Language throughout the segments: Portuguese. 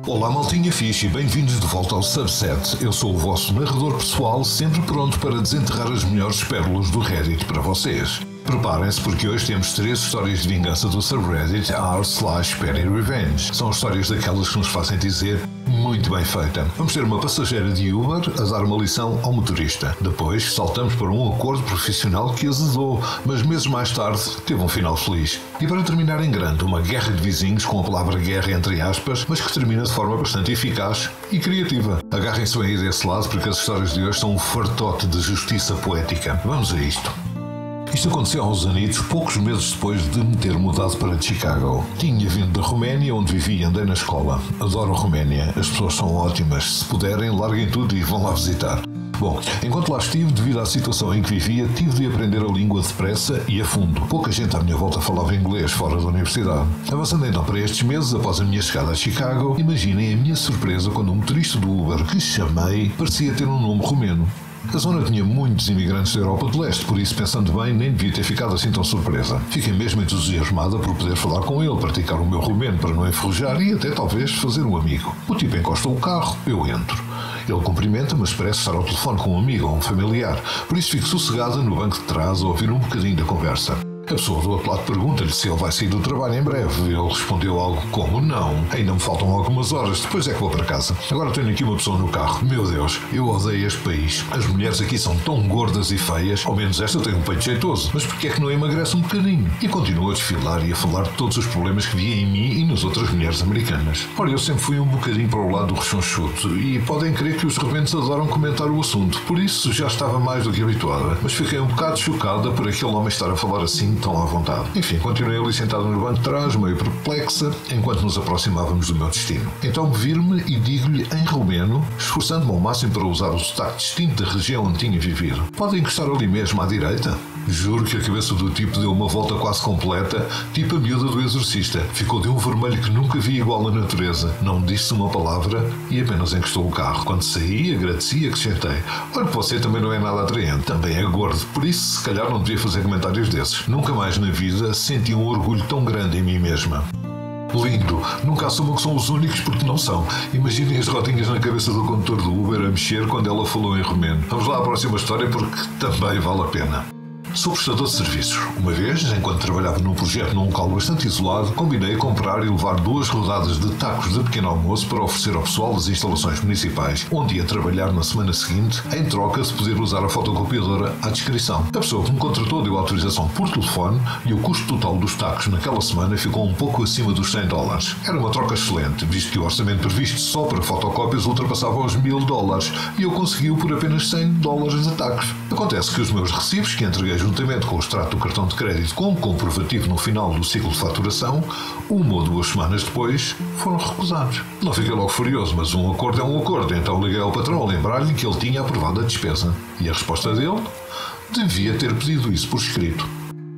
Olá maltinha fixe e bem-vindos de volta ao Subset. Eu sou o vosso narrador pessoal, sempre pronto para desenterrar as melhores pérolas do Reddit para vocês. Preparem-se porque hoje temos 3 histórias de vingança do subreddit r/Petty Revenge. São histórias daquelas que nos fazem dizer muito bem feita. Vamos ter uma passageira de Uber a dar uma lição ao motorista. Depois saltamos para um acordo profissional que azedou, mas meses mais tarde teve um final feliz. E para terminar em grande, uma guerra de vizinhos com a palavra guerra entre aspas, mas que termina de forma bastante eficaz e criativa. Agarrem-se bem aí desse lado porque as histórias de hoje são um fartote de justiça poética. Vamos a isto. Isto aconteceu há uns anitos, poucos meses depois de me ter mudado para Chicago. Tinha vindo da Roménia, onde vivi e andei na escola. Adoro a Roménia, as pessoas são ótimas. Se puderem, larguem tudo e vão lá visitar. Bom, enquanto lá estive, devido à situação em que vivia, tive de aprender a língua depressa e a fundo. Pouca gente à minha volta falava inglês fora da universidade. Avançando então para estes meses, após a minha chegada a Chicago, imaginem a minha surpresa quando o motorista do Uber que chamei parecia ter um nome romeno. A zona tinha muitos imigrantes da Europa de Leste, por isso, pensando bem, nem devia ter ficado assim tão surpresa. Fiquei mesmo entusiasmada por poder falar com ele, praticar o meu romeno para não enferrujar e até talvez fazer um amigo. O tipo encosta o carro, eu entro. Ele cumprimenta, mas parece estar ao telefone com um amigo ou um familiar, por isso fico sossegada no banco de trás a ouvir um bocadinho da conversa. A pessoa do outro lado pergunta-lhe se ele vai sair do trabalho em breve. Ele respondeu algo como não, ainda me faltam algumas horas, depois é que vou para casa. Agora tenho aqui uma pessoa no carro. Meu Deus, eu odeio este país. As mulheres aqui são tão gordas e feias, ao menos esta tem um peito jeitoso, mas porquê é que não emagrece um bocadinho? E continua a desfilar e a falar de todos os problemas que via em mim e nas outras mulheres americanas. Ora, eu sempre fui um bocadinho para o lado do rechonchudo e podem crer que os rebentos adoram comentar o assunto, por isso já estava mais do que habituada, mas fiquei um bocado chocada por aquele homem estar a falar assim tão à vontade. Enfim, continuei ali sentado no banco de trás, meio perplexa, enquanto nos aproximávamos do meu destino. Então viro-me e digo-lhe em romeno, esforçando-me ao máximo para usar o sotaque distinto da região onde tinha vivido: pode encostar ali mesmo à direita? Juro que a cabeça do tipo deu uma volta quase completa, tipo a miúda do Exorcista. Ficou de um vermelho que nunca vi igual na natureza. Não disse uma palavra e apenas encostou o carro. Quando saí, agradeci e acrescentei: olha, você também não é nada atraente, também é gordo, por isso se calhar não devia fazer comentários desses. Nunca mais na vida senti um orgulho tão grande em mim mesma. Lindo! Nunca assumam que são os únicos porque não são. Imaginem as rodinhas na cabeça do condutor do Uber a mexer quando ela falou em romeno. Vamos lá à próxima história porque também vale a pena. Sou prestador de serviços. Uma vez, enquanto trabalhava num projeto num local bastante isolado, combinei comprar e levar 2 rodadas de tacos de pequeno almoço para oferecer ao pessoal das instalações municipais, onde ia trabalhar na semana seguinte, em troca de poder usar a fotocopiadora à descrição. A pessoa que me contratou deu autorização por telefone e o custo total dos tacos naquela semana ficou um pouco acima dos $100. Era uma troca excelente, visto que o orçamento previsto só para fotocópias ultrapassava os $1000 e eu consegui-o por apenas $100 de tacos. Acontece que os meus recibos, que entreguei juntamente com o extrato do cartão de crédito como comprovativo no final do ciclo de faturação, 1 ou 2 semanas depois, foram recusados. Não fiquei logo furioso, mas um acordo é um acordo, então liguei ao patrão a lembrar-lhe que ele tinha aprovado a despesa. E a resposta dele? Devia ter pedido isso por escrito.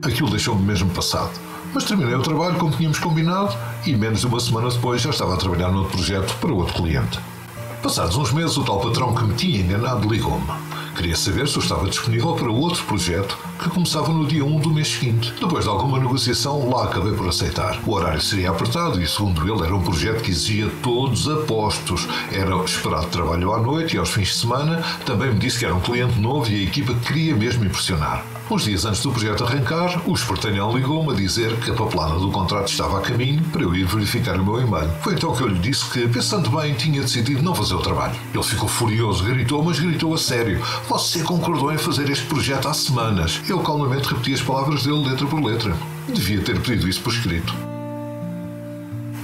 Aquilo deixou-me mesmo passado. Mas terminei o trabalho como tínhamos combinado e menos de uma semana depois já estava a trabalhar noutro projeto para outro cliente. Passados uns meses, o tal patrão que me tinha enganado ligou-me. Queria saber se eu estava disponível para outro projeto que começava no dia 1 do mês seguinte. Depois de alguma negociação, lá acabei por aceitar. O horário seria apertado e, segundo ele, era um projeto que exigia todos apostos. Era esperado trabalho à noite e aos fins de semana. Também me disse que era um cliente novo e a equipa queria mesmo impressionar. Uns dias antes do projeto arrancar, o espertalhão ligou-me a dizer que a papelada do contrato estava a caminho para eu ir verificar o meu e-mail. Foi então que eu lhe disse que, pensando bem, tinha decidido não fazer o trabalho. Ele ficou furioso, gritou, mas gritou a sério: você concordou em fazer este projeto há semanas. Eu calmamente repeti as palavras dele letra por letra. Devia ter pedido isso por escrito.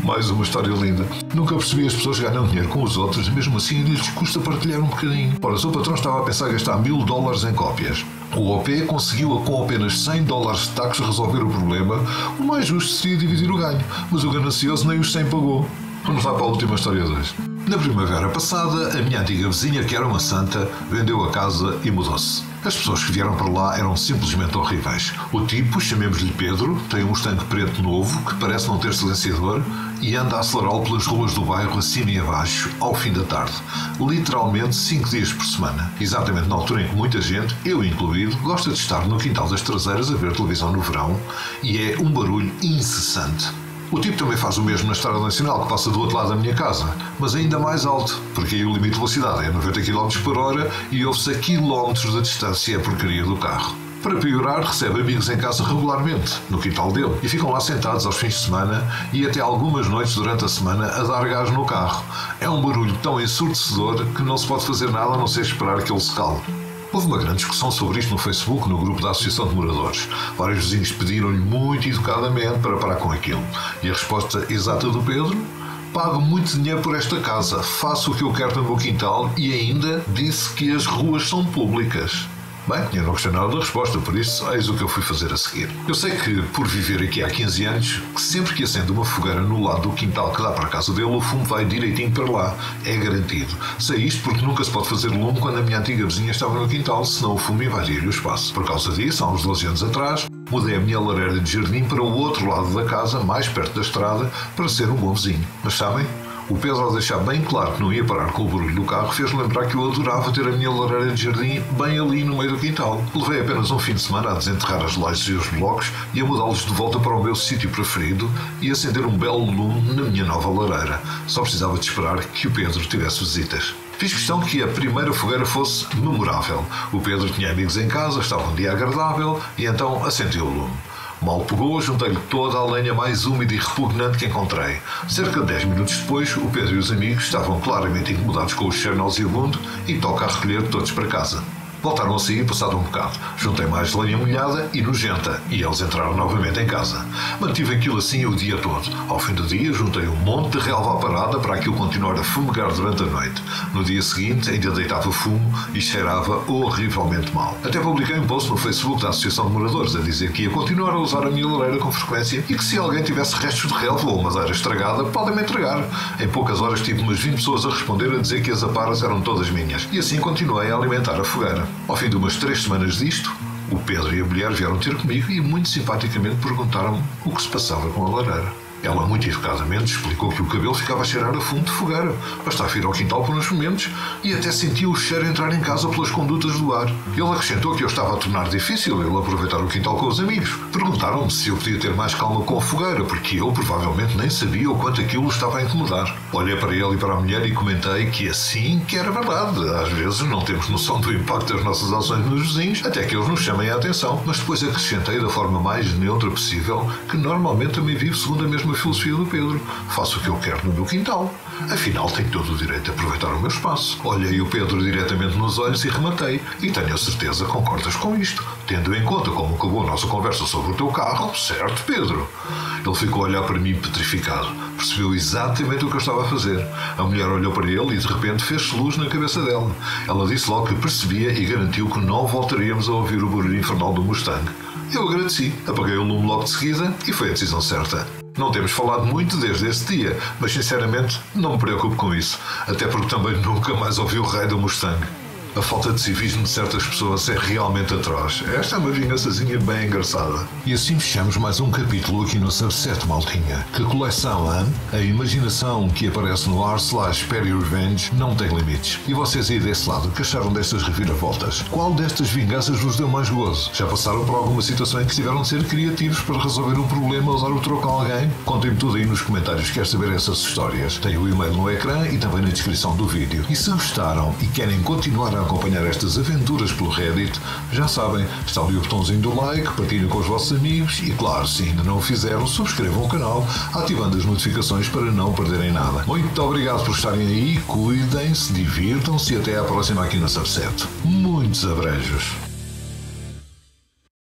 Mais uma história linda. Nunca percebi as pessoas ganham dinheiro com os outros e mesmo assim lhes custa partilhar um bocadinho. Ora, o seu patrão estava a pensar em gastar $1000 em cópias. O OP conseguiu com apenas $100 de tacos resolver o problema. O mais justo seria dividir o ganho, mas o ganancioso nem os 100 pagou. Vamos lá para a última história de hoje. Na primavera passada, a minha antiga vizinha, que era uma santa, vendeu a casa e mudou-se. As pessoas que vieram para lá eram simplesmente horríveis. O tipo, chamemos-lhe Pedro, tem um Mustang preto novo que parece não ter silenciador e anda a acelerá-lo pelas ruas do bairro acima e abaixo, ao fim da tarde. Literalmente 5 dias por semana. Exatamente na altura em que muita gente, eu incluído, gosta de estar no quintal das traseiras a ver televisão no verão e é um barulho incessante. O tipo também faz o mesmo na Estrada Nacional, que passa do outro lado da minha casa, mas ainda mais alto, porque aí o limite de velocidade é 90 km por hora e ouve-se a quilómetros de distância a porcaria do carro. Para piorar, recebe amigos em casa regularmente, no quintal dele, e ficam lá sentados aos fins de semana e até algumas noites durante a semana a dar gás no carro. É um barulho tão ensurdecedor que não se pode fazer nada a não ser esperar que ele se cale. Houve uma grande discussão sobre isto no Facebook, no grupo da Associação de Moradores. Vários vizinhos pediram-lhe muito educadamente para parar com aquilo. E a resposta exata do Pedro? Pago muito dinheiro por esta casa, faço o que eu quero no meu quintal e ainda disse que as ruas são públicas. Bem, eu não gostei nada da resposta, por isso eis o que eu fui fazer a seguir. Eu sei que, por viver aqui há 15 anos, que sempre que acende uma fogueira no lado do quintal que dá para a casa dele, o fumo vai direitinho para lá. É garantido. Sei isto porque nunca se pode fazer lume quando a minha antiga vizinha estava no quintal, senão o fumo invadia-lhe o espaço. Por causa disso, há uns 12 anos atrás, mudei a minha lareira de jardim para o outro lado da casa, mais perto da estrada, para ser um bom vizinho. Mas sabem? O Pedro, ao deixar bem claro que não ia parar com o barulho do carro, fez-me lembrar que eu adorava ter a minha lareira de jardim bem ali no meio do quintal. Levei apenas um fim de semana a desenterrar as lajes e os blocos e a mudá-los de volta para o meu sítio preferido e acender um belo lume na minha nova lareira. Só precisava de esperar que o Pedro tivesse visitas. Fiz questão que a primeira fogueira fosse memorável. O Pedro tinha amigos em casa, estava um dia agradável e então acendi o lume. Mal pegou, juntei-lhe toda a lenha mais úmida e repugnante que encontrei. Cerca de 10 minutos depois, o Pedro e os amigos estavam claramente incomodados com o cheiro nauseabundo e toca a recolher todos para casa. Voltaram a sair passado um bocado. Juntei mais lenha molhada e nojenta e eles entraram novamente em casa. Mantive aquilo assim o dia todo. Ao fim do dia, juntei um monte de relva parada para aquilo continuar a fumegar durante a noite. No dia seguinte, ainda deitava fumo e cheirava horrivelmente mal. Até publiquei um post no Facebook da Associação de Moradores a dizer que ia continuar a usar a minha lareira com frequência e que se alguém tivesse restos de relva ou madeira estragada, podem-me entregar. Em poucas horas tive umas 20 pessoas a responder a dizer que as aparas eram todas minhas e assim continuei a alimentar a fogueira. Ao fim de umas 3 semanas disto, o Pedro e a mulher vieram ter comigo e muito simpaticamente perguntaram-me o que se passava com a lareira. Ela, muito educadamente, explicou que o cabelo ficava a cheirar a fumo de fogueira. Bastava ir ao quintal por uns momentos e até sentia o cheiro entrar em casa pelas condutas do ar. Ele acrescentou que eu estava a tornar difícil ele aproveitar o quintal com os amigos. Perguntaram-me se eu podia ter mais calma com a fogueira, porque eu provavelmente nem sabia o quanto aquilo estava a incomodar. Olhei para ele e para a mulher e comentei que assim que era verdade. Às vezes não temos noção do impacto das nossas ações nos vizinhos, até que eles nos chamem a atenção. Mas depois acrescentei da forma mais neutra possível que normalmente também vivo segundo a mesma filosofia do Pedro. Faço o que eu quero no meu quintal. Afinal, tenho todo o direito a aproveitar o meu espaço. Olhei o Pedro diretamente nos olhos e rematei. E tenho a certeza que concordas com isto. Tendo em conta como acabou a nossa conversa sobre o teu carro, certo, Pedro? Ele ficou a olhar para mim petrificado. Percebeu exatamente o que eu estava a fazer. A mulher olhou para ele e de repente fez-se luz na cabeça dela. Ela disse logo que percebia e garantiu que não voltaríamos a ouvir o barulho infernal do Mustang. Eu agradeci, apaguei o lume logo de seguida e foi a decisão certa. Não temos falado muito desde esse dia, mas sinceramente não me preocupo com isso, até porque também nunca mais ouvi o raio do Mustang. A falta de civismo de certas pessoas é realmente atroz. Esta é uma vingançazinha bem engraçada. E assim fechamos mais um capítulo aqui no Subset, maltinha. Que coleção, hein? A imaginação que aparece no r/Perry Revenge não tem limites. E vocês aí desse lado, que acharam destas reviravoltas? Qual destas vinganças vos deu mais gozo? Já passaram por alguma situação em que tiveram de ser criativos para resolver um problema ou usar o troco a alguém? Contem-me tudo aí nos comentários, quero saber essas histórias. Tem o e-mail no ecrã e também na descrição do vídeo. E se gostaram e querem continuar a acompanhar estas aventuras pelo Reddit, já sabem, está ali o botãozinho do like, partilhem com os vossos amigos e, claro, se ainda não o fizeram, subscrevam o canal, ativando as notificações para não perderem nada. Muito obrigado por estarem aí, cuidem-se, divirtam-se e até à próxima aqui na Subset. Muitos abreijos!